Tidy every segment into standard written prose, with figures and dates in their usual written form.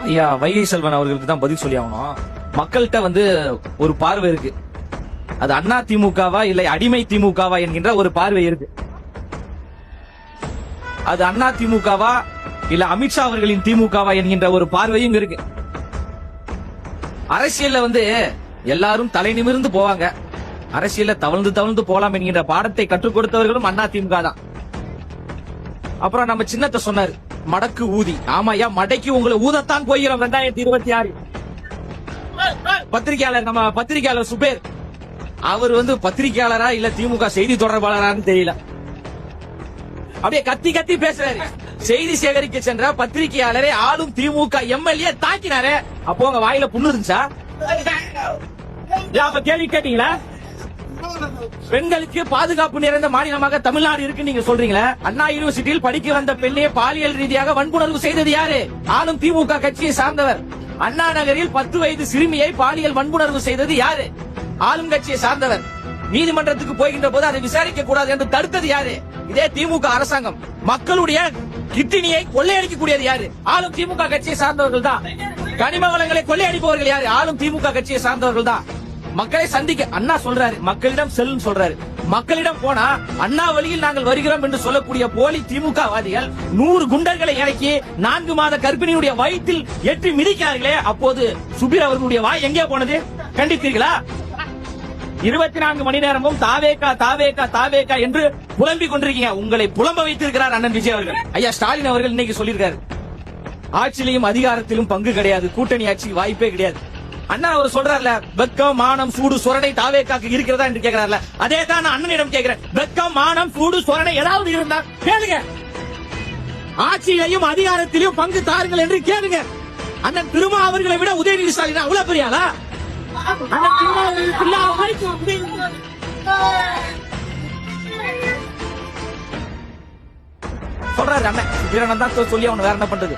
ஐயா வைகை செல்வன் அவர்களுக்கு தான் பதில் சொல்லி ஆகணும். மக்கள்கிட்ட ஒரு பார்வை இருக்கு. அது அண்ணா திமுகவா இல்லை அடிமை திமுகவா என்கின்ற ஒரு பார்வை இருக்கு. அது அண்ணா திமுகவா இல்ல அமித்ஷா அவர்களின் திமுகவா என்கின்ற ஒரு பார்வையும் இருக்கு. அரசியல்ல எல்லாரும் தலை நிமிர்ந்து போவாங்க. அரசியல்ல தவழ்ந்து தவழ்ந்து போலாம் என்கின்ற பாடத்தை கற்றுக் கொடுத்தவர்களும் அண்ணா திமுக தான். அப்புறம் நம்ம சின்னத்தை சொன்னாரு, மடக்கு ஊதி. ஆமாயா, மடைக்கு உங்களை ஊதத்தான் போகிறோம் 2026. பத்திரிகையாளர், நம்ம பத்திரிகையாளர் சுபேர், அவர் பத்திரிகையாளரா இல்ல திமுக செய்தி தொடர்பாளரான்னு தெரியல. அப்படியே கத்தி கத்தி பேசுறாரு. செய்தி சேகரிக்க சென்ற பத்திரிகையாளரை ஆளும் திமுக எம்எல்ஏ தாக்கினாரு. அப்போ உங்க வாயில புண்ணு இருந்துச்சா? அப்ப கேள்வி கேட்டீங்களா? பெண்களுக்கு பாதுகாப்பு நிறைந்த மாநிலமாக தமிழ்நாடு இருக்கு நீங்க சொல்றீங்களா? அண்ணா யூனிவர்சிட்டியில் படிக்க வந்த பெண்ணே பாலியல் ரீதியாக வன்புணர்வு செய்தது யாரு? ஆளும் திமுக கட்சியை சார்ந்தவர். அண்ணா நகரில் 10 வயது சிறுமியை பாலியல் வன்புணர்வு செய்தது யாரு? ஆளும் கட்சியை சார்ந்தவர். நீதிமன்றத்துக்கு போகின்ற போது அதை விசாரிக்க கூடாது என்று தடுத்தது யாரு? இதே திமுக அரசாங்கம். மக்களுடைய கிட்னியை கொள்ளையடிக்கக்கூடியது யாரு? ஆளும் திமுக கட்சியை சார்ந்தவர்கள் தான். கனிம வளங்களை கொள்ளையடிப்பவர்கள் யாரு? ஆளும் திமுக கட்சியை சார்ந்தவர்கள் தான். மக்களை சந்திக்க அண்ணா சொல்றாரு, மக்களிடம் செல்லும் சொல்றாரு. மக்களிடம் போனா அண்ணா வழியில் நாங்கள் வருகிறோம் என்று சொல்லக்கூடிய போலி திமுக வாதிகள் 100 குண்டர்களை இறக்கி 4 மாத கர்ப்பிணியுடைய வயிற்றில் எட்டி மிதிக்கிறார்களே, அப்போது சுபீர் அவர்களுடைய வாய் எங்கே போனது? கண்டித்தீர்களா? 24 மணி நேரமும் தாவேகா தாவேகா தாவேகா என்று புலம்பிக் கொண்டிருக்கீங்க. உங்களை புலம்ப வைத்திருக்கிறார் அண்ணன் விஜய் அவர்கள். ஐயா ஸ்டாலின் அவர்கள் இன்னைக்கு சொல்லியிருக்காரு, ஆட்சியிலும் அதிகாரத்திலும் பங்கு கிடையாது, கூட்டணி ஆட்சிக்கு வாய்ப்பே கிடையாது. அண்ணா அவர் சொல்றாருல, வெக்கம் மானம் சூடு சொரணை தாவேக்காக்கு இருக்கிறதா என்று கேட்கிறார்ல, அதே தான் நான் அண்ணனிடம் கேட்கிறேன். வெக்கம் மானம் சூடு சொரணை ஏதாவது இருந்தா கேளுங்க. ஆட்சியிலையும் அதிகாரத்திலும் பங்கு தாருங்கள் என்று கேளுங்க. அண்ணன் திருமா அவர்களை விட உதயநிதி ஸ்டாலின் அவ்வளவு பெரியாளா? சொல்றாரு அண்ணன் வீரன் தான் சொல்லி அவன் வேற என்ன பண்றது?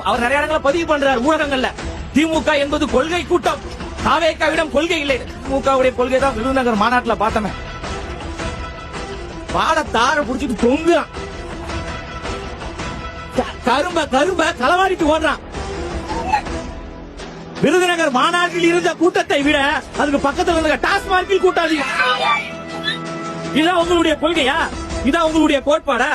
அவர் நிறைய இடங்களை பதிவு பண்றாரு ஊடகங்கள்ல. திமுக என்பது கொள்கை கூட்டம், தாவேகாவிடம் கொள்கை இல்லை. திமுகவுடைய கொள்கை தான் விருதுநகர் மாநாட்டில் பார்த்தமே. பாட தார புடிச்சிட்டு தொங்குறான், கரும்ப கரும்ப களவாடிட்டு ஓடுறான். விருதுநகர் மாநாட்டில் இருந்த கூட்டத்தை விட அதுக்கு பக்கத்தில் இருந்த டாஸ்மார்க்கில் கூட்டம் அதிகம். இதான் உங்களுடைய கொள்கையா? இதான் உங்களுடைய கோட்பாடா?